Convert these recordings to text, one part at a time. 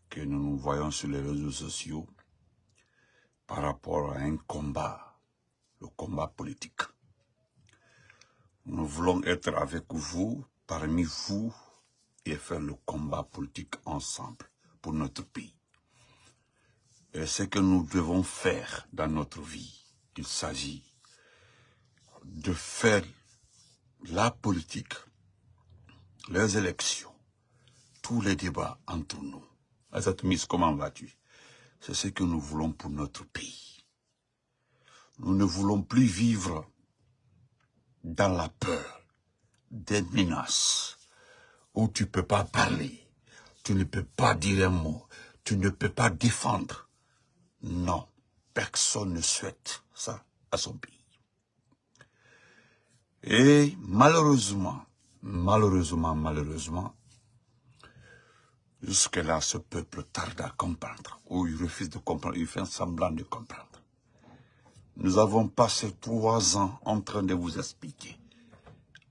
que nous nous voyons sur les réseaux sociaux par rapport à un combat, le combat politique. Nous voulons être avec vous, parmi vous, et faire le combat politique ensemble pour notre pays. Et ce que nous devons faire dans notre vie, il s'agit de faire la politique, les élections, tous les débats entre nous. Azatomis, comment vas-tu? C'est ce que nous voulons pour notre pays. Nous ne voulons plus vivre dans la peur, des menaces, où tu ne peux pas parler, tu ne peux pas dire un mot, tu ne peux pas défendre. Non, personne ne souhaite ça à son pays. Et malheureusement, jusque-là, ce peuple tarde à comprendre, ou il refuse de comprendre, il fait semblant de comprendre. Nous avons passé 3 ans en train de vous expliquer,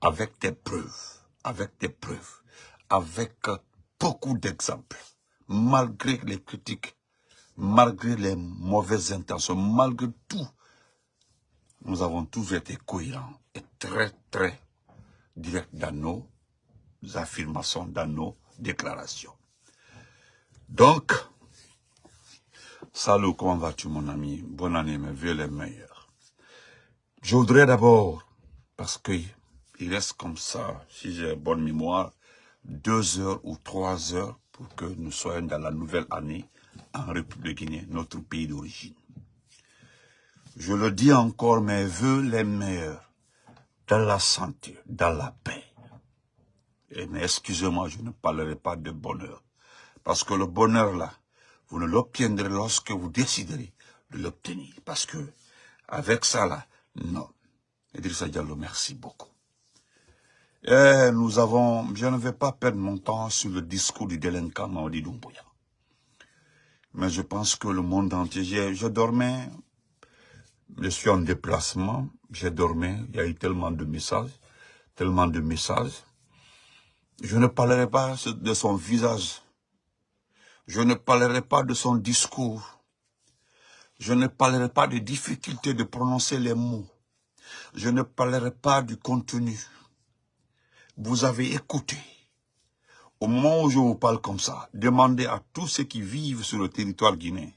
avec des preuves, avec beaucoup d'exemples, malgré les critiques, malgré les mauvaises intentions, malgré tout, nous avons toujours été cohérents et très, très directs dans nos affirmations, dans nos déclarations. Donc, salut, comment vas-tu mon ami? Bonne année, mes vœux les meilleurs. Je voudrais d'abord, parce qu'il reste comme ça, si j'ai bonne mémoire, 2 heures ou 3 heures pour que nous soyons dans la nouvelle année en République de Guinée, notre pays d'origine. Je le dis encore, mes vœux les meilleurs, dans la santé, dans la paix. Mais excusez-moi, je ne parlerai pas de bonheur. Parce que le bonheur là, vous ne l'obtiendrez lorsque vous déciderez de l'obtenir. Parce que, avec ça là, non. Idrissa Diallo, merci beaucoup. Et je ne vais pas perdre mon temps sur le discours du délinquant Mamadi Doumbouya. Mais je pense que le monde entier, je dormais, je suis en déplacement, j'ai dormi, il y a eu tellement de messages. Je ne parlerai pas de son visage. Je ne parlerai pas de son discours. Je ne parlerai pas des difficultés de prononcer les mots. Je ne parlerai pas du contenu. Vous avez écouté. Au moment où je vous parle comme ça, demandez à tous ceux qui vivent sur le territoire guinéen.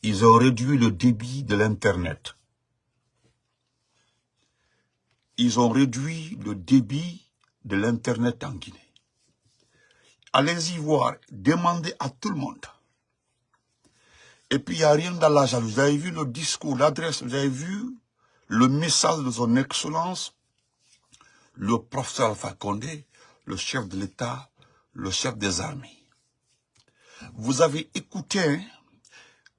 Ils ont réduit le débit de l'Internet. Ils ont réduit le débit de l'Internet en Guinée. Allez-y voir, demandez à tout le monde. Et puis il n'y a rien dans la jalousie. Vous avez vu le discours, l'adresse, vous avez vu le message de son excellence, le professeur Alpha Condé, le chef de l'État, le chef des armées. Vous avez écouté, hein,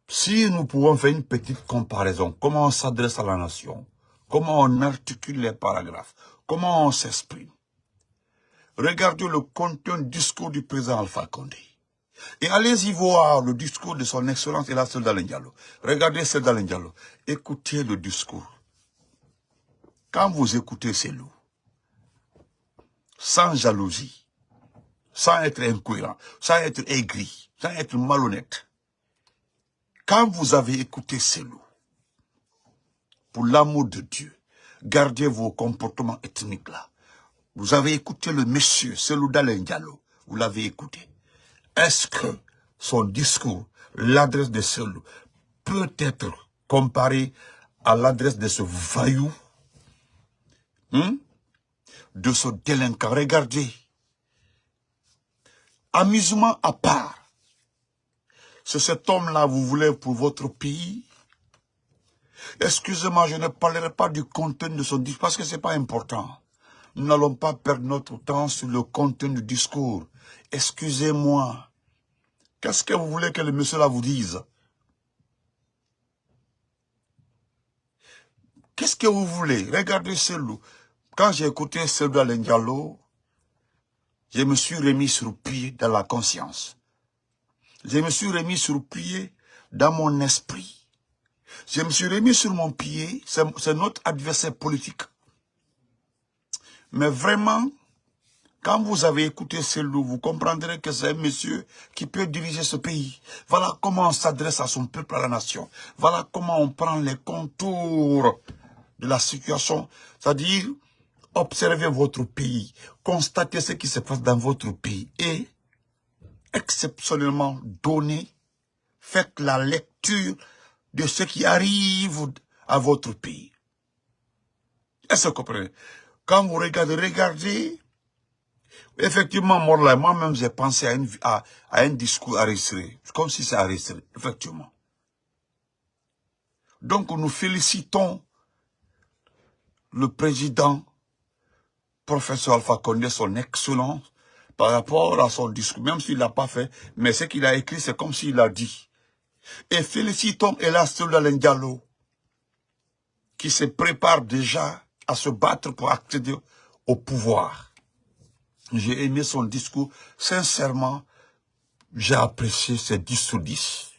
si nous pouvons faire une petite comparaison, comment on s'adresse à la nation, comment on articule les paragraphes, comment on s'exprime. Regardez le contenu du discours du président Alpha Condé. Et allez-y voir le discours de son excellence et la Seydou Diallo. Regardez Seydou Diallo. Écoutez le discours. Quand vous écoutez ces loups, sans jalousie, sans être incohérent, sans être aigri, sans être malhonnête, quand vous avez écouté ces loups, pour l'amour de Dieu, gardez vos comportements ethniques là. Vous avez écouté le monsieur, Seydou Diallo, vous l'avez écouté. Est-ce que son discours, l'adresse de Seydou, peut être comparé à l'adresse de ce voyou, de ce délinquant? Regardez. Amusement à part. C'est cet homme-là vous voulez pour votre pays. Excusez-moi, je ne parlerai pas du contenu de son discours parce que ce n'est pas important. Nous n'allons pas perdre notre temps sur le contenu du discours. Excusez-moi. Qu'est-ce que vous voulez que le monsieur là vous dise? Qu'est-ce que vous voulez? Regardez Seydou. Quand j'ai écouté Seydou Diallo, je me suis remis sur pied dans la conscience. Je me suis remis sur pied dans mon esprit. Je me suis remis sur mon pied. C'est notre adversaire politique. Mais vraiment, Quand vous avez écouté Selou, vous comprendrez que c'est un monsieur qui peut diriger ce pays. Voilà comment on s'adresse à son peuple, à la nation. Voilà comment on prend les contours de la situation. C'est-à-dire, observez votre pays, constatez ce qui se passe dans votre pays et, exceptionnellement, faites la lecture de ce qui arrive à votre pays. Est-ce que vous comprenez? Quand vous regardez, effectivement, moi-même, j'ai pensé à un discours enregistré, comme si c'est enregistré, effectivement. Donc, nous félicitons le président, professeur Alpha Condé, son excellence, par rapport à son discours, même s'il ne l'a pas fait, mais ce qu'il a écrit, c'est comme s'il l'a dit. Et félicitons Elas Soudalen Diallo, qui se prépare déjà à se battre pour accéder au pouvoir. J'ai aimé son discours. Sincèrement, j'ai apprécié ces 10 sur 10.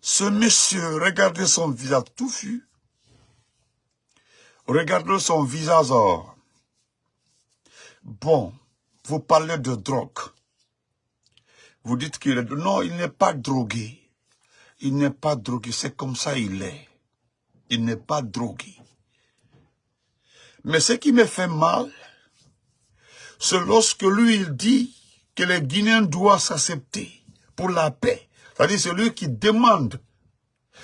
Ce monsieur, regardez son visage touffu. Regardez son visage. Bon, vous parlez de drogue. Vous dites qu'il est... Non, il n'est pas drogué. Il n'est pas drogué. C'est comme ça il est. Il n'est pas drogué. Mais ce qui me fait mal, c'est lorsque lui, il dit que les Guinéens doivent s'accepter pour la paix. C'est-à-dire celui qui demande,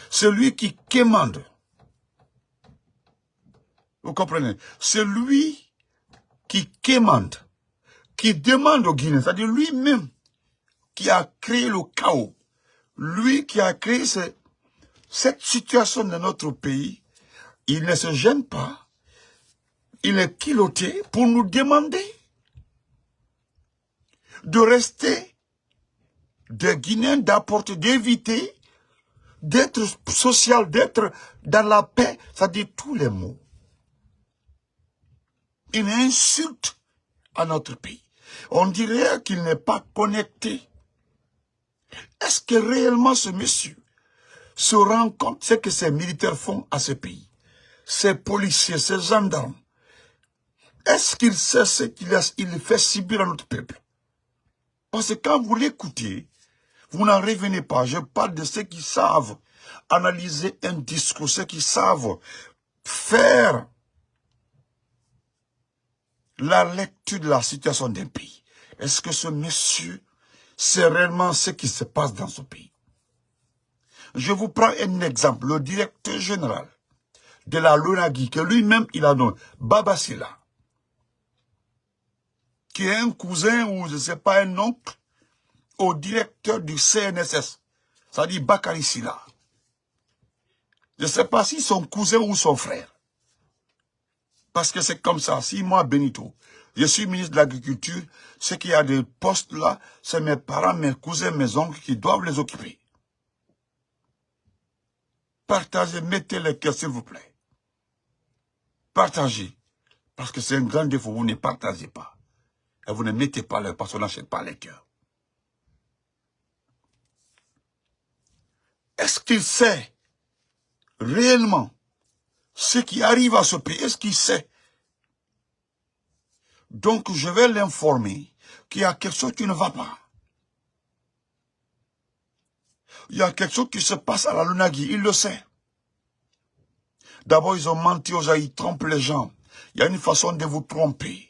celui qui quémande. Vous comprenez? Celui qui quémande, qui demande aux Guinéens, c'est-à-dire lui-même qui a créé le chaos, lui qui a créé cette situation de notre pays, il ne se gêne pas, il est piloté pour nous demander de rester des Guinéens, d'apporter, d'éviter, d'être social, d'être dans la paix, c'est-à-dire tous les mots. Une insulte à notre pays. On dirait qu'il n'est pas connecté. Est-ce que réellement ce monsieur se rend compte de ce que ces militaires font à ce pays? Ces policiers, ces gendarmes. Est-ce qu'il sait ce qu'il fait subir à notre peuple? Parce que quand vous l'écoutez, vous n'en revenez pas. Je parle de ceux qui savent analyser un discours, ceux qui savent faire la lecture de la situation d'un pays. Est-ce que ce monsieur sait réellement ce qui se passe dans ce pays? Je vous prends un exemple. Le directeur général de la LONAGUI, que lui-même il a nommé, Baba Silla, qui est un cousin ou je ne sais pas un oncle au directeur du CNSS, c'est-à-dire Bakary Silla. Je ne sais pas si son cousin ou son frère. Parce que c'est comme ça. Si moi, Benito, je suis ministre de l'Agriculture, ce qu'il y a des postes là, c'est mes parents, mes cousins, mes oncles qui doivent les occuper. Partagez, mettez les cœurs, s'il vous plaît. Partagez. Parce que c'est un grand défaut, vous ne partagez pas. Et vous ne mettez pas les parce qu'on n'achète pas les cœurs. Est-ce qu'il sait réellement ce qui arrive à ce pays? Est-ce qu'il sait? Donc, je vais l'informer qu'il y a quelque chose qui ne va pas. Il y a quelque chose qui se passe à la LONAGUI, il le sait. D'abord, ils ont menti aux gens, ils trompent les gens. Il y a une façon de vous tromper.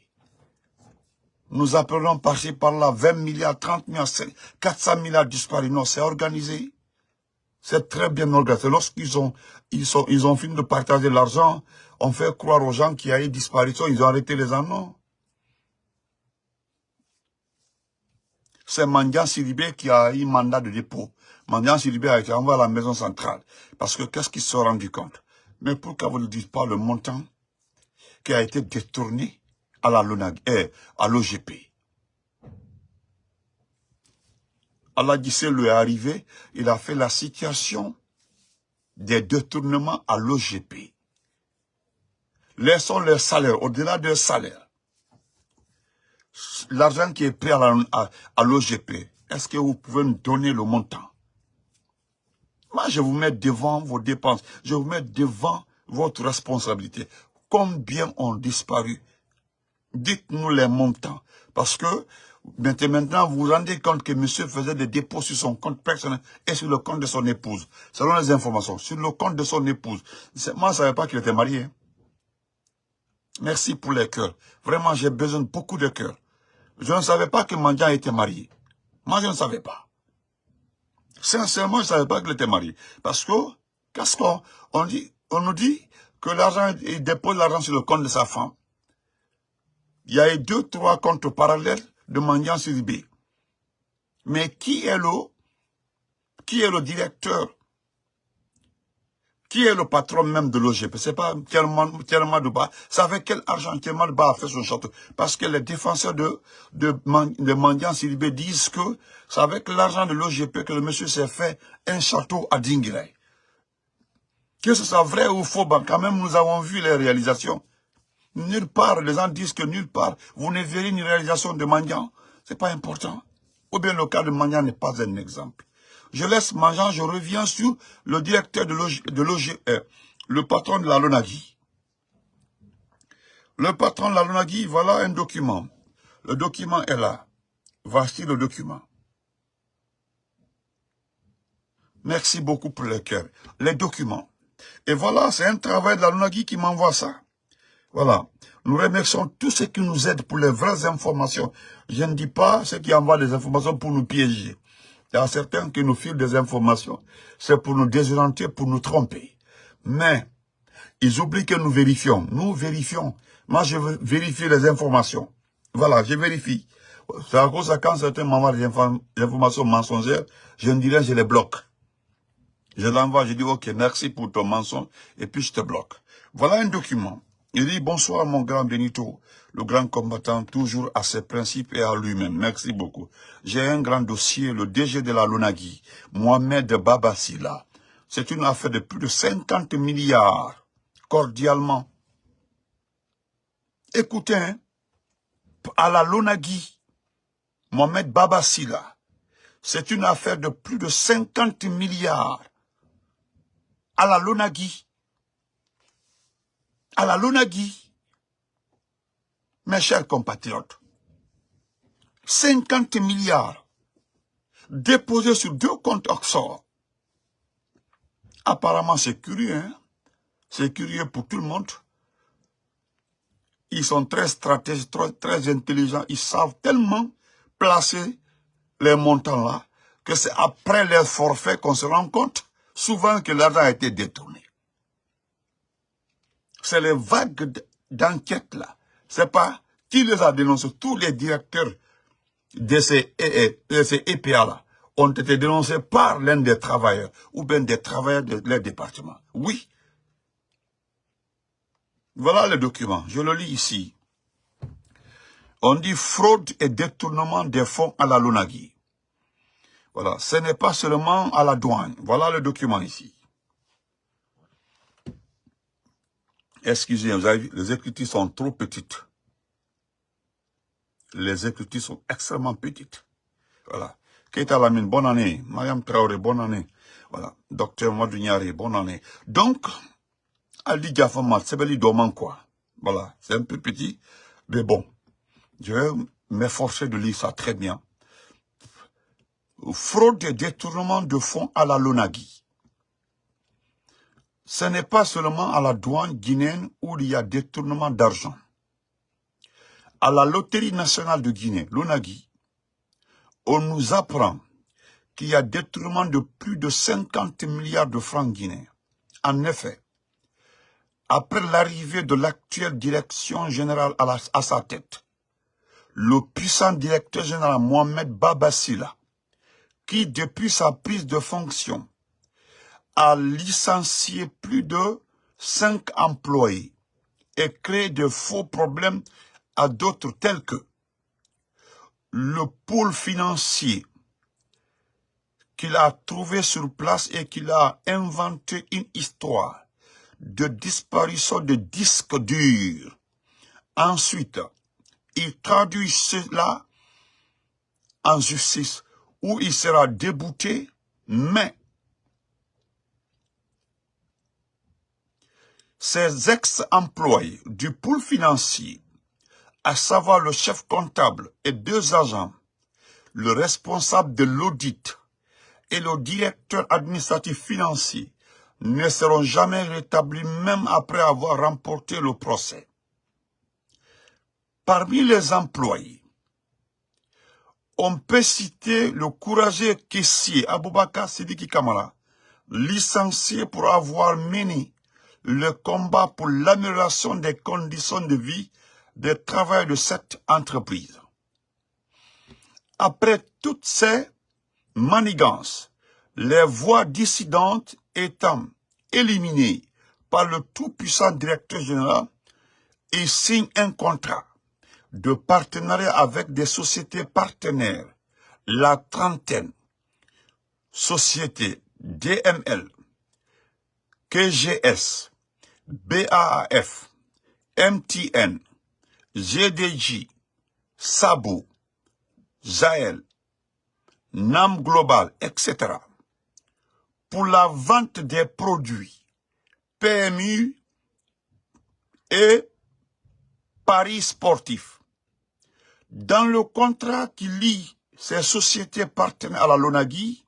Nous appelons par-ci par-là 20 milliards, 30 milliards, 400 milliards disparus. Non, c'est organisé. C'est très bien organisé. Lorsqu'ils ont fini de partager l'argent, on fait croire aux gens qu'il y a eu disparition, ils ont arrêté les annonces. C'est Mandian Sidibé qui a eu mandat de dépôt. Mandian Sidibé a été envoyé à la maison centrale. Parce que qu'est-ce qu'ils se sont rendus compte? Mais pourquoi vous ne dites pas le montant qui a été détourné à la LONAGUI, à l'OGP? Allah Guissé lui est arrivé, il a fait la situation des détournements à l'OGP. Laissons leur salaire, au-delà de leur salaire. L'argent qui est pris à l'OGP, est-ce que vous pouvez nous donner le montant? Moi, je vous mets devant vos dépenses, je vous mets devant votre responsabilité. Combien ont disparu? Dites-nous les montants. Parce que maintenant, vous vous rendez compte que monsieur faisait des dépôts sur son compte personnel et sur le compte de son épouse. Selon les informations, sur le compte de son épouse. Moi, je ne savais pas qu'il était marié. Merci pour les cœurs. Vraiment, j'ai besoin de beaucoup de cœurs. Je ne savais pas que Mandian était marié. Moi, je ne savais pas. Sincèrement, je ne savais pas qu'il était marié. Parce que, qu'est-ce qu'on dit? On nous dit que l'argent, il dépose l'argent sur le compte de sa femme. Il y a eu 2, 3 comptes parallèles de Mandian Sidibé. Mais qui est le directeur? Qui est le patron même de l'OGP? C'est pas tellement de bas. C'est avec quel argent tellement de bas a fait son château? Parce que les défenseurs de Mandian Sidibé disent que c'est avec l'argent de l'OGP que le monsieur s'est fait un château à Dinguiraye. Que ce soit vrai ou faux, ben quand même nous avons vu les réalisations. Nulle part, les gens disent que nulle part, vous ne verrez une réalisation de Mandian. C'est pas important. Ou bien le cas de Mandian n'est pas un exemple. Je laisse Mandian, je reviens sur le directeur de l'OGE, le patron de la LONAGUI. Le patron de la LONAGUI, voilà un document. Le document est là. Voici le document. Merci beaucoup pour le cœur. Les documents. Et voilà, c'est un travail de la LONAGUI qui m'envoie ça. Voilà. Nous remercions tous ceux qui nous aident pour les vraies informations. Je ne dis pas ceux qui envoient des informations pour nous piéger. Il y a certains qui nous filent des informations. C'est pour nous désorienter, pour nous tromper. Mais, ils oublient que nous vérifions. Nous vérifions. Moi, je veux vérifier les informations. Voilà, je vérifie. C'est à cause de quand certains m'envoient des informations mensongères, je ne dirais je les bloque. Je l'envoie, je dis ok, merci pour ton mensonge, et puis je te bloque. Voilà un document. Il dit, bonsoir mon grand Benito, le grand combattant, toujours à ses principes et à lui-même. Merci beaucoup. J'ai un grand dossier, le DG de la LONAGUI, Mohamed Babasila. C'est une affaire de plus de 50 milliards, cordialement. Écoutez, hein, à la LONAGUI, Mohamed Babasila, c'est une affaire de plus de 50 milliards. À la LONAGUI. À la LONAGUI, mes chers compatriotes, 50 milliards déposés sur 2 comptes offshore. Apparemment, c'est curieux, hein? C'est curieux pour tout le monde. Ils sont très stratégiques, très intelligents. Ils savent tellement placer les montants là que c'est après les forfaits qu'on se rend compte souvent que l'argent a été détourné. C'est les vagues d'enquête là. C'est pas qui les a dénoncés. Tous les directeurs de ces EPA là ont été dénoncés par l'un des travailleurs ou bien des travailleurs de leur département. Oui. Voilà le document. Je le lis ici. On dit fraude et détournement des fonds à la LONAGUI. Voilà. Ce n'est pas seulement à la douane. Voilà le document ici. Excusez, vous avez vu, les écritures sont trop petites. Les écritures sont extrêmement petites. Voilà. Keita Lamine, bonne année. Mariam Traoré, bonne année. Voilà. Docteur Madounyari, bonne année. Donc, Ali Diafama, Sebeli Doman, quoi. Voilà. C'est un peu petit, mais bon. Je vais m'efforcer de lire ça très bien. Fraude et détournement de fonds à la LONAGUI. Ce n'est pas seulement à la douane guinéenne où il y a détournement d'argent. À la Loterie nationale de Guinée, LONAGUI, on nous apprend qu'il y a détournement de plus de 50 milliards de francs guinéens. En effet, après l'arrivée de l'actuelle direction générale à sa tête, le puissant directeur général Mohamed Babasila, qui depuis sa prise de fonction a licencié plus de 5 employés et créé de faux problèmes à d'autres tels que le pôle financier qu'il a trouvé sur place et qu'il a inventé une histoire de disparition de disques durs. Ensuite, il traduit cela en justice où il sera débouté, mais ces ex-employés du pôle financier à savoir le chef comptable et 2 agents, le responsable de l'audit et le directeur administratif financier, ne seront jamais rétablis même après avoir remporté le procès. Parmi les employés, on peut citer le courageux caissier Aboubakar Sidiki Kamara, licencié pour avoir mené le combat pour l'amélioration des conditions de vie des travailleurs de cette entreprise. Après toutes ces manigances, les voix dissidentes étant éliminées par le tout-puissant directeur général, il signe un contrat de partenariat avec des sociétés partenaires, la trentaine, sociétés DML, KGS, BAAF, MTN, GDJ, Sabo, Zael, NAM Global, etc. pour la vente des produits PMU et paris sportifs. Dans le contrat qui lie ces sociétés partenaires à la LONAGUI,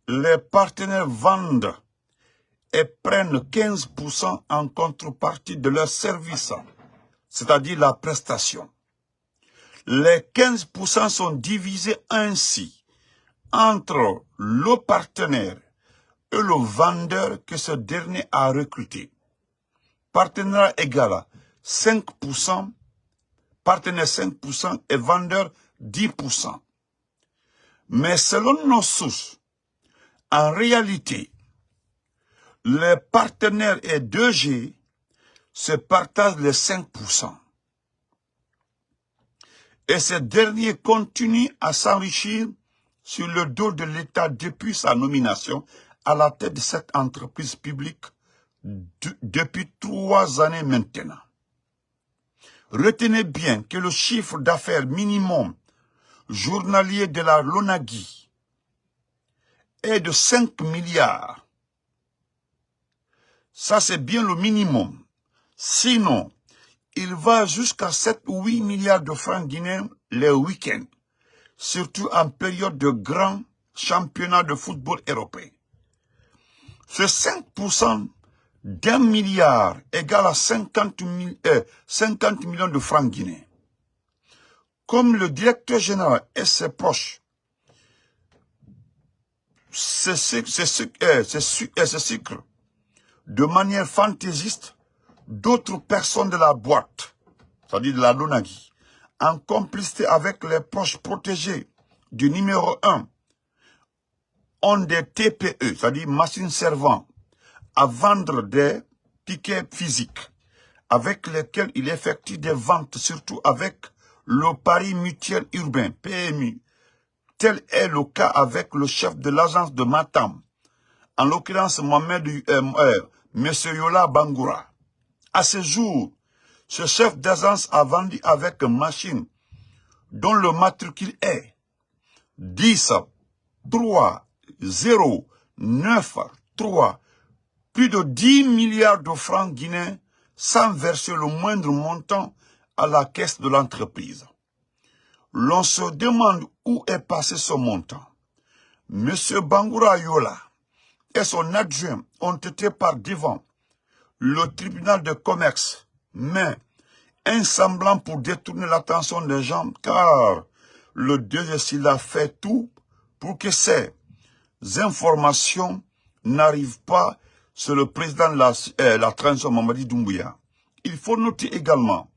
les partenaires vendent et prennent 15% en contrepartie de leurs services, c'est-à-dire la prestation. Les 15% sont divisés ainsi entre le partenaire et le vendeur que ce dernier a recruté. Partenaire égal à 5%, partenaire 5% et vendeur 10%. Mais selon nos sources, en réalité, les partenaires et 2G se partagent les 5%. Et ces derniers continuent à s'enrichir sur le dos de l'État depuis sa nomination à la tête de cette entreprise publique depuis 3 années maintenant. Retenez bien que le chiffre d'affaires minimum journalier de la LONAGUI est de 5 milliards. Ça, c'est bien le minimum. Sinon, il va jusqu'à 7 ou 8 milliards de francs guinéens les week-ends, surtout en période de grand championnat de football européen. Ce 5% d'1 milliard égale à 50 millions de francs guinéens. Comme le directeur général et ses proches se sucrent de manière fantaisiste, d'autres personnes de la boîte, c'est-à-dire de la LONAGUI, en complicité avec les proches protégés du numéro 1, ont des TPE, c'est-à-dire machines servant à vendre des tickets physiques avec lesquels il effectue des ventes, surtout avec le pari mutuel urbain, PMU. Tel est le cas avec le chef de l'agence de Matam, en l'occurrence M. Yola Bangoura. À ce jour, ce chef d'agence a vendu avec une machine dont le matricule est 10 3 0 9 3, plus de 10 milliards de francs guinéens sans verser le moindre montant à la caisse de l'entreprise. L'on se demande où est passé ce montant. M. Bangoura Yola et son adjoint ont été par devant le tribunal de commerce, mais un semblant pour détourner l'attention des gens, car le DGCIL a fait tout pour que ces informations n'arrivent pas sur le président de la transition Mamadi Doumbouya. Il faut noter également,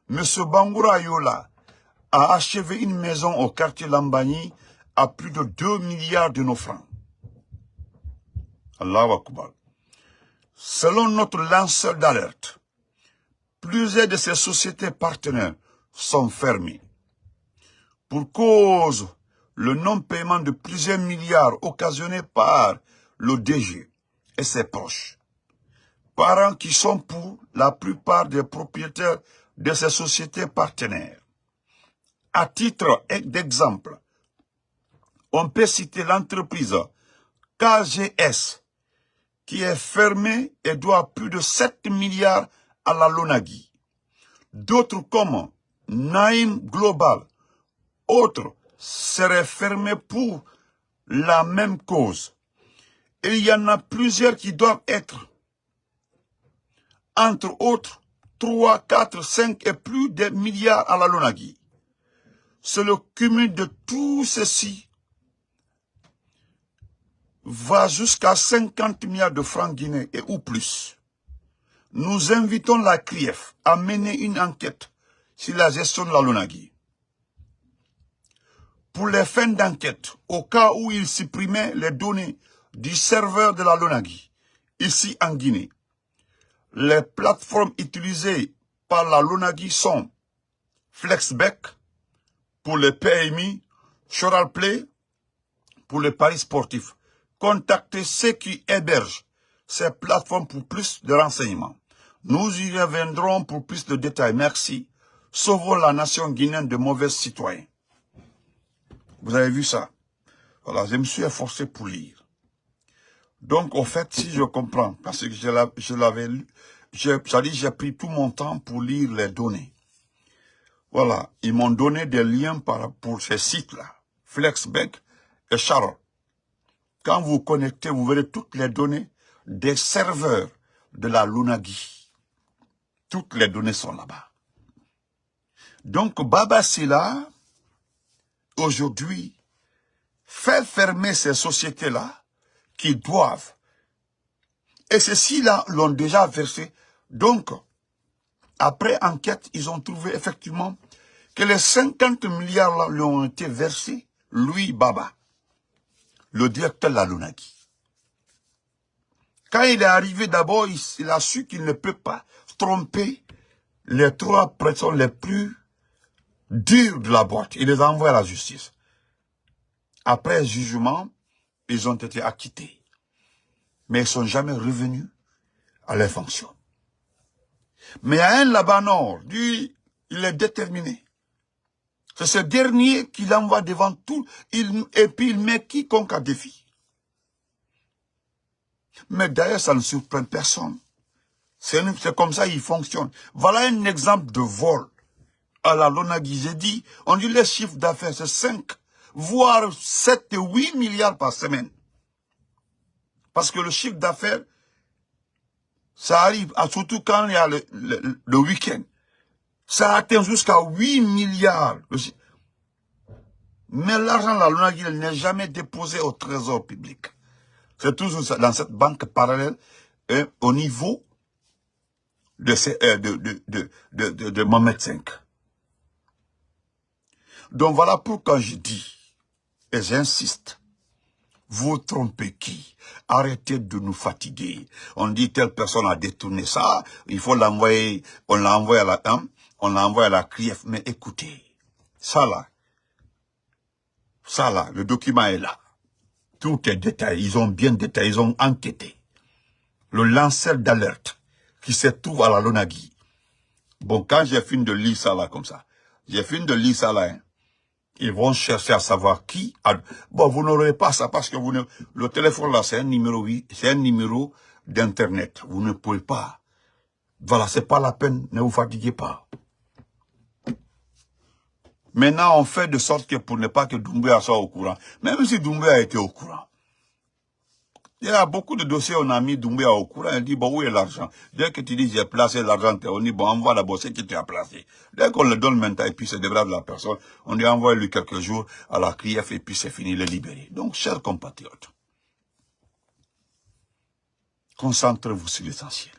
M. Bangoura Yola a achevé une maison au quartier Lambani à plus de 2 milliards de nos francs. Allahu Akbar. Selon notre lanceur d'alerte, plusieurs de ces sociétés partenaires sont fermées. Pour cause, le non-paiement de plusieurs milliards occasionnés par le DG et ses proches. Parents qui sont pour la plupart des propriétaires de ces sociétés partenaires. À titre d'exemple, on peut citer l'entreprise KGS, qui est fermée et doit plus de 7 milliards à la LONAGUI. D'autres comme Naïm Global, autres, seraient fermés pour la même cause. Et il y en a plusieurs qui doivent être, entre autres, 3, 4, 5 et plus de milliards à la Lonagui. C'est le cumul de tout ceci va jusqu'à 50 milliards de francs guinéens et ou plus. Nous invitons la CRIEF à mener une enquête sur la gestion de la Lonagui. Pour les fins d'enquête, au cas où ils supprimaient les données du serveur de la Lonagui, ici en Guinée, les plateformes utilisées par la Lonagui sont Flexbec pour le PMI, Choralplay pour les paris sportifs. Contactez ceux qui hébergent ces plateformes pour plus de renseignements. Nous y reviendrons pour plus de détails. Merci. Sauvons la nation guinéenne de mauvais citoyens. Vous avez vu ça? Voilà, je me suis efforcé pour lire. Donc, au fait, si je comprends, parce que je l'avais lu, j'ai pris tout mon temps pour lire les données. Voilà, ils m'ont donné des liens pour ces sites-là, Flexbank et Charlotte. Quand vous connectez, vous verrez toutes les données des serveurs de la Lonagui. Toutes les données sont là-bas. Donc, Baba Silla, aujourd'hui, fait fermer ces sociétés-là qui doivent. Et ceux-ci-là l'ont déjà versé. Donc, après enquête, ils ont trouvé effectivement que les 50 milliards là lui ont été versés, lui, Baba, le directeur de la Lonagui. Quand il est arrivé d'abord, il a su qu'il ne peut pas tromper les 3 personnes les plus dures de la boîte. Il les a envoyés à la justice. Après jugement, ils ont été acquittés. Mais ils ne sont jamais revenus à leurs fonctions. Mais il y a un là-bas nord, lui, il est déterminé. C'est ce dernier qui l'envoie devant tout, et puis il met quiconque à défi. Mais d'ailleurs, ça ne surprend personne. C'est comme ça qu'il fonctionne. Voilà un exemple de vol à la Lonagui. J'ai dit, on dit les chiffres d'affaires, c'est 5, voire 7 et 8 milliards par semaine. Parce que le chiffre d'affaires, ça arrive, surtout quand il y a le week-end. Ça atteint jusqu'à 8 milliards. Mais l'argent de la Lonagui n'est jamais déposé au trésor public. C'est toujours dans cette banque parallèle au niveau de Mohamed V. Donc voilà pourquoi je dis, et j'insiste, vous trompez qui? Arrêtez de nous fatiguer. On dit telle personne a détourné ça, il faut l'envoyer, on l'a envoyé à la CRIEF. Mais écoutez, ça là, le document est là. Tout est détaillé, ils ont bien détaillé, ils ont enquêté. Le lanceur d'alerte qui se trouve à la Lonagui. Bon, quand j'ai fini de lire ça là comme ça, hein, ils vont chercher à savoir qui a... Bon, vous n'aurez pas ça parce que le téléphone là, c'est un numéro, c'est un numéro d'internet. Vous ne pouvez pas. Voilà, c'est pas la peine, ne vous fatiguez pas. Maintenant, on fait de sorte que pour ne pas que Doumbouya soit au courant. Même si Doumbouya a été au courant. Il y a beaucoup de dossiers, on a mis Doumbouya au courant, il dit, bon, où est l'argent? Dès que tu dis, j'ai placé l'argent, on dit, bon, envoie d'abord ce que tu as placé. Dès qu'on le donne maintenant, et puis c'est devra de la personne, on dit, envoie-lui quelques jours à la CRIEF, et puis c'est fini, le libérer. Donc, chers compatriotes, concentrez-vous sur l'essentiel.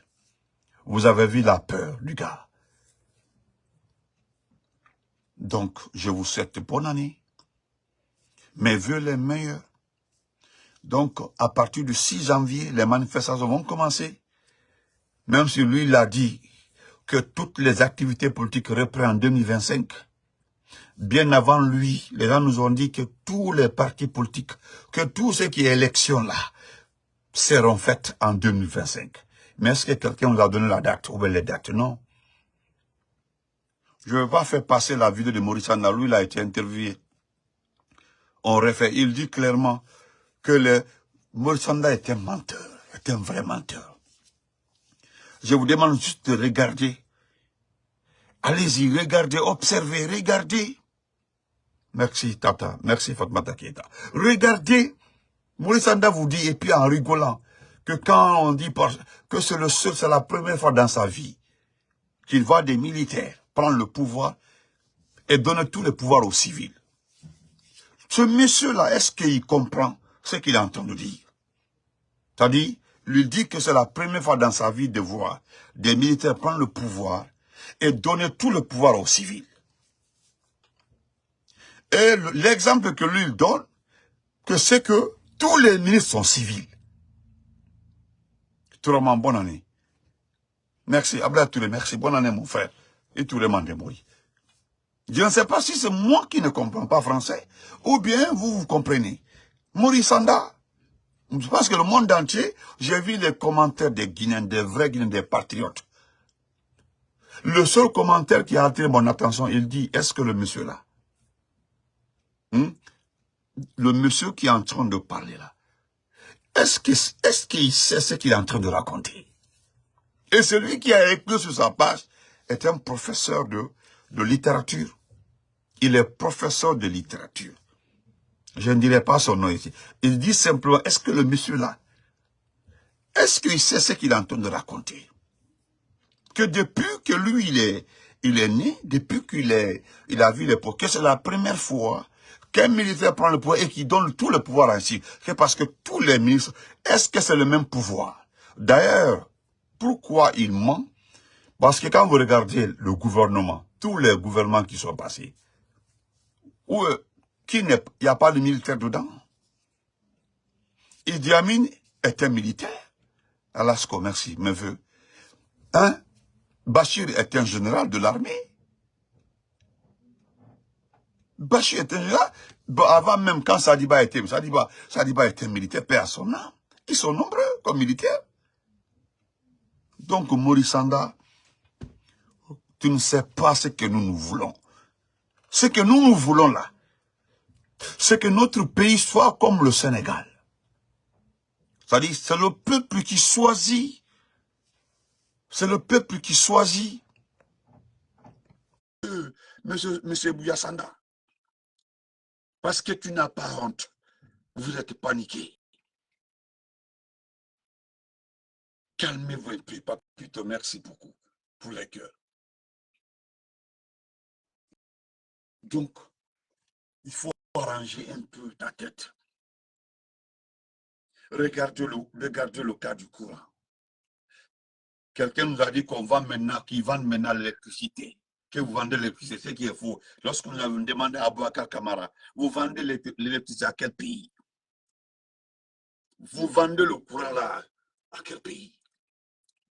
Vous avez vu la peur du gars. Donc, je vous souhaite bonne année. Mes vœux les meilleurs. Donc, à partir du 6 janvier, les manifestations vont commencer. Même si lui, il a dit que toutes les activités politiques reprennent en 2025. Bien avant lui, les gens nous ont dit que tous les partis politiques, que tout ce qui est élection là, seront faites en 2025. Mais est-ce que quelqu'un nous a donné la date ou bien les dates? Non. Je ne vais pas faire passer la vidéo de Maurice Anda. Lui, il a été interviewé. On refait. Il dit clairement que Maurice Anda est un menteur, est un vrai menteur. Je vous demande juste de regarder Allez-y, regardez, observez, regardez. Merci Tata, merci Fatmata Keita. Regardez, Maurice Sanda vous dit, et puis en rigolant, que quand on dit que c'est le seul, c'est la première fois dans sa vie qu'il voit des militaires prendre le pouvoir et donner tous les pouvoirs aux civils. Ce monsieur-là, est-ce qu'il comprend ce qu'il est en train de dire? C'est-à-dire, lui dit que c'est la première fois dans sa vie de voir des militaires prendre le pouvoir et donner tout le pouvoir aux civils. Et l'exemple que lui il donne, que c'est que tous les ministres sont civils. Tourement, bonne année. Merci, Abdel Touré, merci, bonne année mon frère. Et Touré Mandemboui. Je ne sais pas si c'est moi qui ne comprends pas français, ou bien vous comprenez. Maurice Sanda, parce que le monde entier, j'ai vu les commentaires des Guinéens, des vrais Guinéens, des patriotes. Le seul commentaire qui a attiré mon attention, il dit, est-ce que le monsieur là, le monsieur qui est en train de parler là, est-ce qu'il sait ce qu'il est en train de raconter? Et celui qui a écrit sur sa page est un professeur de littérature. Il est professeur de littérature. Je ne dirai pas son nom ici. Il dit simplement, est-ce que le monsieur là, est-ce qu'il sait ce qu'il est en train de raconter? Que depuis que lui, il est né, depuis qu'il a vu les pouvoirs, que c'est la première fois qu'un militaire prend le pouvoir et qu'il donne tout le pouvoir ainsi. C'est parce que tous les ministres, est-ce que c'est le même pouvoir? D'ailleurs, pourquoi il ment? Parce que quand vous regardez le gouvernement, tous les gouvernements qui sont passés, où il n'y a pas de militaire dedans. Idi Amin est un militaire. Alasko, merci, mes voeux. Hein? Bachir est un général de l'armée. Bachir est un général. Bon, avant même, quand Sadiba était militaire, paix à son âme. Ils sont nombreux comme militaires. Donc, Maurice Sanda, tu ne sais pas ce que nous voulons. Ce que nous voulons là, c'est que notre pays soit comme le Sénégal. C'est-à-dire, c'est le peuple qui choisit. C'est le peuple qui choisit. Monsieur Bouya Sanda, parce que tu n'as pas honte, vous êtes paniqué. Calmez-vous un peu, Papito, merci beaucoup pour les cœurs. Donc, il faut arranger un peu ta tête. Regardez le cas du courant. Quelqu'un nous a dit qu'on vend maintenant, qu'ils vendent maintenant l'électricité. Que vous vendez l'électricité, c'est ce qui est faux. Lorsqu'on a demandé à Boubacar Camara, vous vendez l'électricité à quel pays? Vous vendez le courant là à quel pays?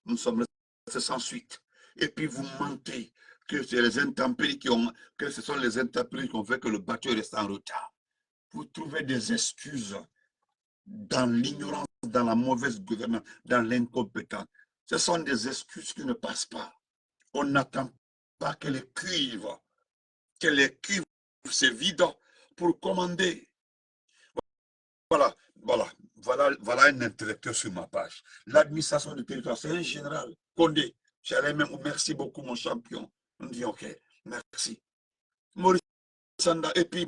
Nous sommes restés sans suite. Et puis vous mentez que c'est les intempéries que ce sont les intempéries qui ont fait que le bateau reste en retard. Vous trouvez des excuses dans l'ignorance, dans la mauvaise gouvernance, dans l'incompétence. Ce sont des excuses qui ne passent pas. On n'attend pas que les cuivres se vident pour commander. Voilà un intellectuel sur ma page. L'administration du territoire, c'est un général. Condé, j'allais même, merci beaucoup mon champion. On dit ok, merci. Maurice Sanda, et puis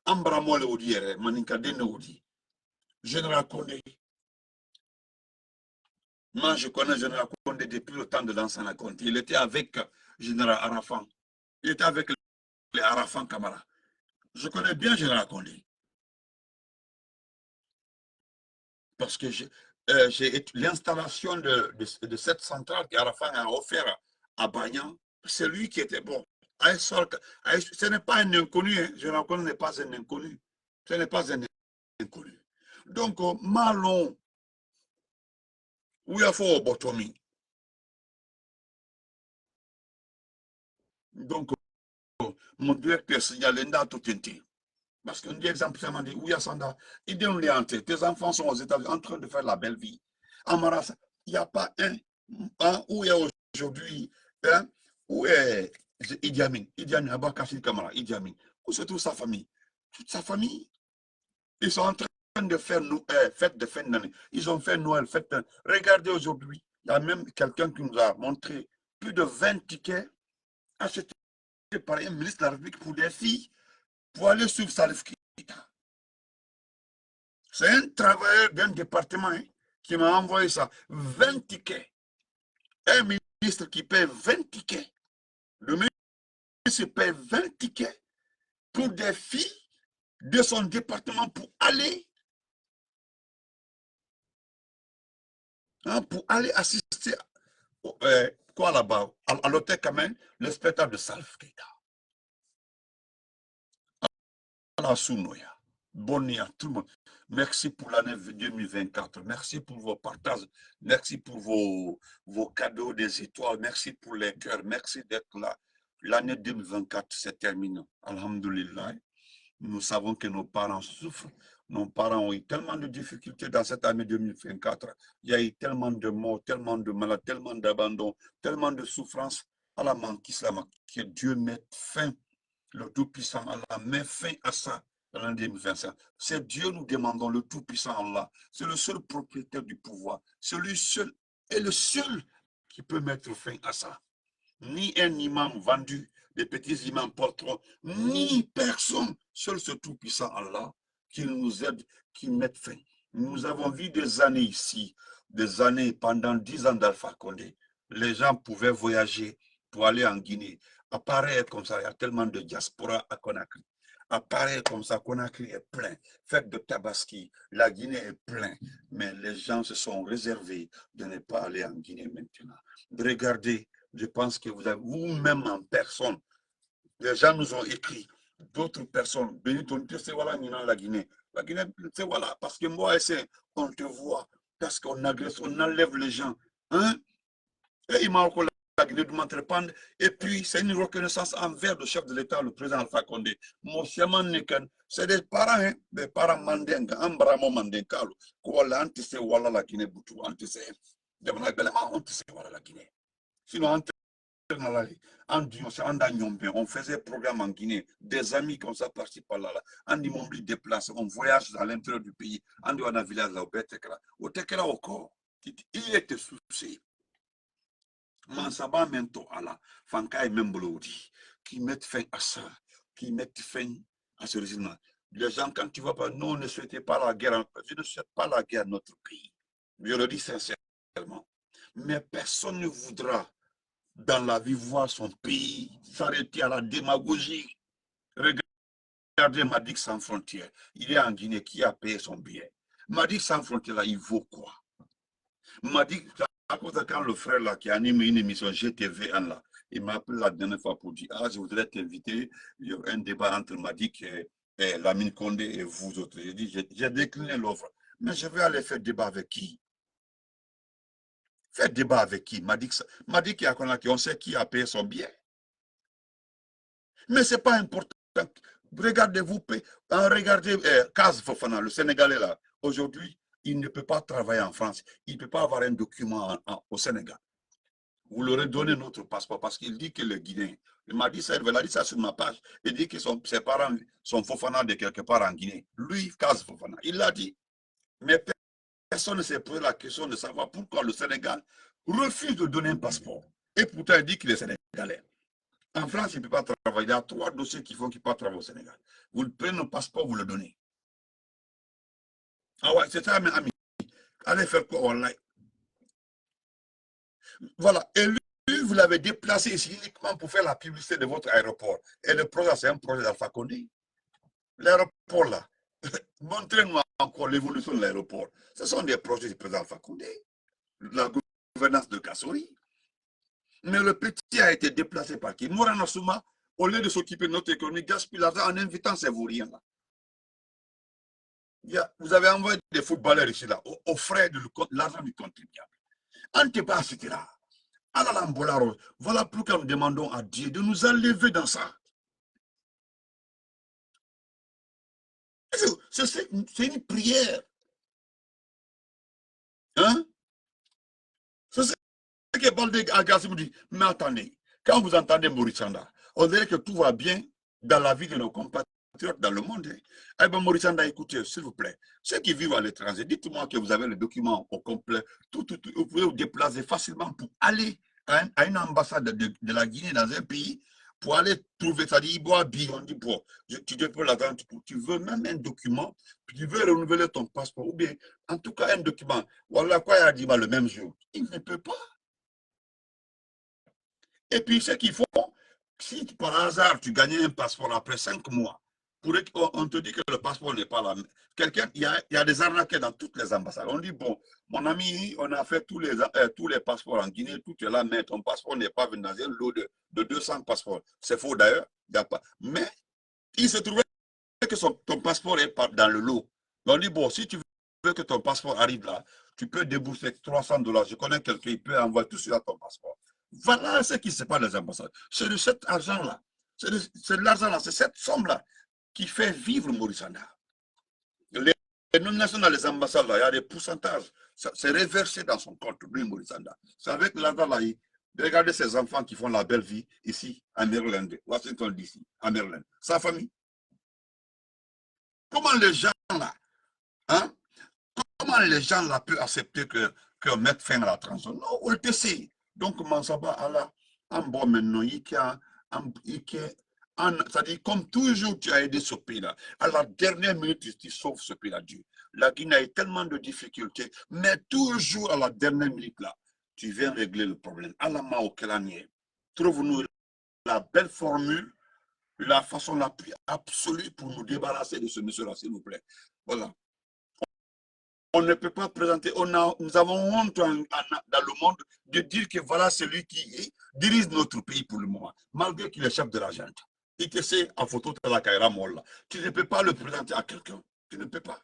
Ambra le Odi, Maninka Dene Odi. Général Condé. Moi, je connais Général Condé depuis le temps de l'ancien Condé. Il était avec Général Arafan. Il était avec les Arafan Kamara. Je connais bien Général Condé. Parce que l'installation de cette centrale qu'Arafan a offert à Bagnan, c'est lui qui était bon. Ce n'est pas un inconnu, hein. Général Condé n'est pas un inconnu. Ce n'est pas un inconnu. Donc, Malon, où il faut Botomi. Donc, mon directeur signalé tout entier. Parce qu'on dit exemple, ça dit, Ouya Sanda, il dit, tes enfants sont aux États-Unis en train de faire la belle vie. Amaras, il n'y a pas un où est aujourd'hui, où est Idi Amin, Abakashil Kamara, Idi Amin, où se trouve sa famille? Toute sa famille. Ils sont en train de faire fête de fin d'année. Ils ont fait Noël, fête. Regardez aujourd'hui, il y a même quelqu'un qui nous a montré plus de 20 tickets achetés par un ministre de la République pour des filles, pour aller suivre Salif Keita. C'est un travailleur d'un département hein, qui m'a envoyé ça. 20 tickets. Un ministre qui paie 20 tickets. Le ministre paie 20 tickets pour des filles de son département pour aller assister quoi là-bas, à l'hôtel Kamen, le spectacle de Salif Keita. À Sounoya. Bonne nuit à tout le monde. Merci pour l'année 2024. Merci pour vos partages. Merci pour vos cadeaux des étoiles. Merci pour les cœurs. Merci d'être là. L'année 2024, c'est terminé. Alhamdulillah. Nous savons que nos parents souffrent. Nos parents ont eu tellement de difficultés dans cette année 2024. Il y a eu tellement de morts, tellement de malades, tellement d'abandon, tellement de souffrances. Que Dieu mette fin, le Tout-Puissant Allah, met fin à ça dans l'année 2025. C'est Dieu, nous demandons, le Tout-Puissant Allah. C'est le seul propriétaire du pouvoir. C'est lui seul et le seul qui peut mettre fin à ça. Ni un imam vendu, des petits imams porteront, ni personne, seul ce Tout-Puissant Allah, qui nous aide, qui mette fin. Nous avons vu des années ici, des années pendant 10 ans d'Alpha Condé. Les gens pouvaient voyager pour aller en Guinée. Apparaître comme ça, il y a tellement de diaspora à Conakry. Apparaître comme ça, Conakry est plein. Fête de Tabaski, la Guinée est plein. Mais les gens se sont réservés de ne pas aller en Guinée maintenant. Regardez, je pense que vous avez vous-même en personne, les gens nous ont écrit, d'autres personnes, Benito, c'est voilà, la Guinée. La Guinée, c'est voilà, parce que moi, on te voit, parce qu'on agresse, on enlève les gens. Hein? Et il m'a encore la Guinée de m'entrependre. Et puis, c'est une reconnaissance envers le chef de l'État, le président Alpha Condé. C'est des parents mandingues, Ambramo Mandengalo, Kouala, Antissé, voilà la Guinée, Boutou, Antissé. La Guinée. Sinon, on faisait programme en Guinée, des amis comme ça partis par là. On déplace, on voyage à l'intérieur du pays. On doit un village là au Tekela encore. Il était soucié. Mansaba Mento Allah, Fankai Membolodi, qui mettent fin à ça, qui mettent fin à ce régime. Les gens, quand tu vois pas, nous, ne souhaitons pas la guerre, je ne souhaite pas la guerre à notre pays. Je le dis sincèrement. Mais personne ne voudra dans la vie voir son pays s'arrêter à la démagogie. Regardez Madik sans frontières. Il est en Guinée, qui a payé son billet. Madik sans frontières, là, il vaut quoi? Madik, à cause de quand le frère là, qui anime une émission GTV, là, il m'a appelé la dernière fois pour dire, ah, je voudrais t'inviter, il y a un débat entre Madik et Lamine Condé et vous autres. J'ai dit, j'ai décliné l'offre. Mais je vais aller faire débat avec qui? Faire débat avec qui? Madik on sait qui a payé son billet. Mais ce n'est pas important. Regardez-vous, regardez Kaz Fofana, le Sénégalais là, aujourd'hui, il ne peut pas travailler en France. Il ne peut pas avoir un document au Sénégal. Vous leur donnez notre passeport parce qu'il dit que le Guinéen, il m'a dit ça, il a dit ça sur ma page, il dit que ses parents sont Fofana de quelque part en Guinée. Lui, Kaz Fofana, il l'a dit. Mais personne ne s'est posé la question de savoir pourquoi le Sénégal refuse de donner un passeport. Et pourtant, il dit qu'il est Sénégalais. En France, il ne peut pas travailler. Il y a 3 dossiers qui font qu'il ne peut pas travailler au Sénégal. Vous prenez le passeport, vous le donnez. Ah ouais, c'est ça, mes amis. Allez faire quoi online? Voilà. Et lui, vous l'avez déplacé ici uniquement pour faire la publicité de votre aéroport. Et le projet, c'est un projet d'Alpha Condé. L'aéroport, là, montrez-nous encore l'évolution de l'aéroport. Ce sont des projets du président Alpha Condé. La gouvernance de Kassori. Mais le petit a été déplacé par qui? Morana Souma, au lieu de s'occuper de notre économie, gaspille l'argent en invitant ces vauriens là. Vous avez envoyé des footballeurs ici là, aux frais de l'argent du contribuable. Antepa, etc. Voilà pourquoi nous demandons à Dieu de nous enlever dans ça. C'est une prière. Hein? C'est ce que Baldé Agassi dit. Mais attendez, quand vous entendez Maurice Chanda, on dirait que tout va bien dans la vie de nos compatriotes dans le monde. Eh bien, Maurice Chanda, écoutez, s'il vous plaît, ceux qui vivent à l'étranger, dites-moi que vous avez le document au complet. Vous pouvez vous déplacer facilement pour aller à une ambassade de la Guinée dans un pays pour aller trouver, ça dit, il boit bien, on dit, bon, tu déposes l'argent, tu veux même un document, puis tu veux renouveler ton passeport, ou bien, en tout cas, un document. Voilà quoi, il a dit, le même jour. Il ne peut pas. Et puis, ce qu'il faut, si par hasard, tu gagnais un passeport après 5 mois, on te dit que le passeport n'est pas là. Quelqu'un, il y a des arnaqueurs dans toutes les ambassades. On dit, bon, mon ami, on a fait tous les passeports en Guinée, tout est là, mais ton passeport n'est pas venu dans un lot de 200 passeports. C'est faux d'ailleurs, il n'y a pas. Mais il se trouvait que ton passeport est dans le lot. On dit, bon, si tu veux que ton passeport arrive là, tu peux débourser 300 $. Je connais quelqu'un qui peut envoyer tout sur ton passeport. Voilà ce qui se passe dans les ambassades. C'est de cet argent-là, c'est de l'argent-là, c'est cette somme-là qui fait vivre Maurice Anda. Les nominations dans les ambassades, là, il y a des pourcentages. C'est reversé dans son compte, lui, Maurice Anda. C'est avec l'argent là. Regardez ces enfants qui font la belle vie ici, à Maryland, Washington DC, à Maryland. Sa famille. Comment les gens là, hein? Comment les gens là peuvent accepter que mette fin à la transition? Non, on le sait. Donc, comment ça va, Allah, en bon maintenant, c'est-à-dire, comme toujours, tu as aidé ce pays-là. À la dernière minute, tu sauves ce pays-là, Dieu. La Guinée a eu tellement de difficultés, mais toujours à la dernière minute, là, tu viens régler le problème. Allah Maokelanie, trouve-nous la belle formule, la façon la plus absolue pour nous débarrasser de ce monsieur-là, s'il vous plaît. Voilà. On ne peut pas présenter, nous avons honte dans le monde de dire que voilà celui qui dirige notre pays pour le moment, malgré qu'il est chef de la junte. Et que c'est en photo de la Kaira Molla. Tu ne peux pas le présenter à quelqu'un. Tu ne peux pas.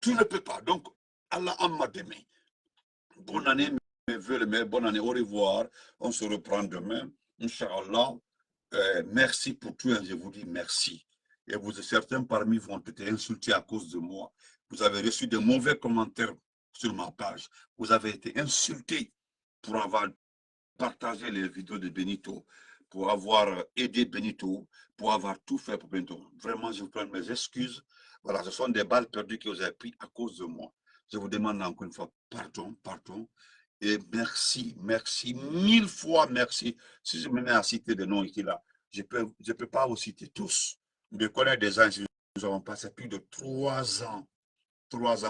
Tu ne peux pas. Donc, Allah Amma demain. Bonne année, mes voeux, bonne année, au revoir. On se reprend demain. Inch'Allah. Merci pour tout. Je vous dis merci. Et certains parmi vous ont été insultés à cause de moi. Vous avez reçu de mauvais commentaires sur ma page. Vous avez été insultés pour avoir partagé les vidéos de Benito, pour avoir aidé Benito, pour avoir tout fait pour Benito. Vraiment, je vous prends mes excuses. Voilà, ce sont des balles perdues que vous avez prises à cause de moi. Je vous demande encore une fois pardon, pardon. Et merci, merci, 1000 fois merci. Si je me mets à citer des noms ici là, je ne peux pas vous citer tous. Je connais des gens, nous avons passé plus de 3 ans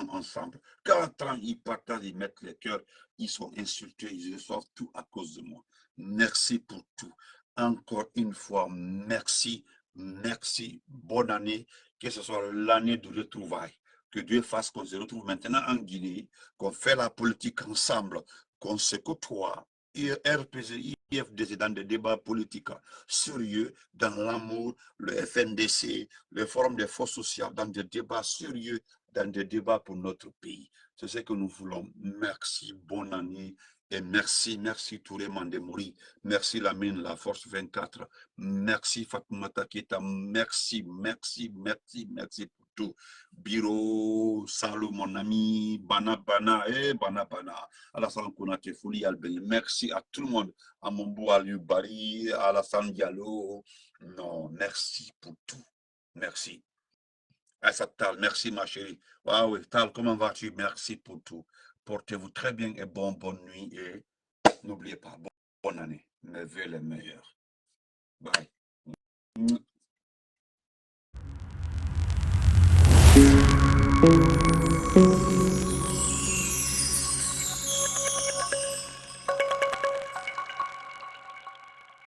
ensemble. 4 ans, ils partagent, ils mettent les cœurs, ils sont insultés, ils reçoivent tout à cause de moi. Merci pour tout. Encore une fois, merci, merci. Bonne année, que ce soit l'année de retrouvailles. Que Dieu fasse qu'on se retrouve maintenant en Guinée, qu'on fait la politique ensemble, qu'on se côtoie. RPG, IFDC dans des débats politiques sérieux, dans l'amour, le FNDC, le Forum des forces sociales, dans des débats sérieux, dans des débats pour notre pays. C'est ce que nous voulons. Merci, bonne année. Et merci, merci Touré Mandemouri. Merci Lamine, la Force 24. Merci Fatoumata Keita. Merci, merci, merci, merci pour tout. Biro, salut mon ami, Bana Bana, Bana Bana. Alassane Konate Fouli Albeni. Merci à tout le monde. À mon beau Aliou Bari, à Alassane Diallo. Non, merci pour tout. Merci. Aïssa Tal, merci ma chérie. Ah oui, Tal, comment vas-tu? Merci pour tout. Portez-vous très bien et bonne nuit. Et n'oubliez pas, bonne année. Mes vœux les meilleurs.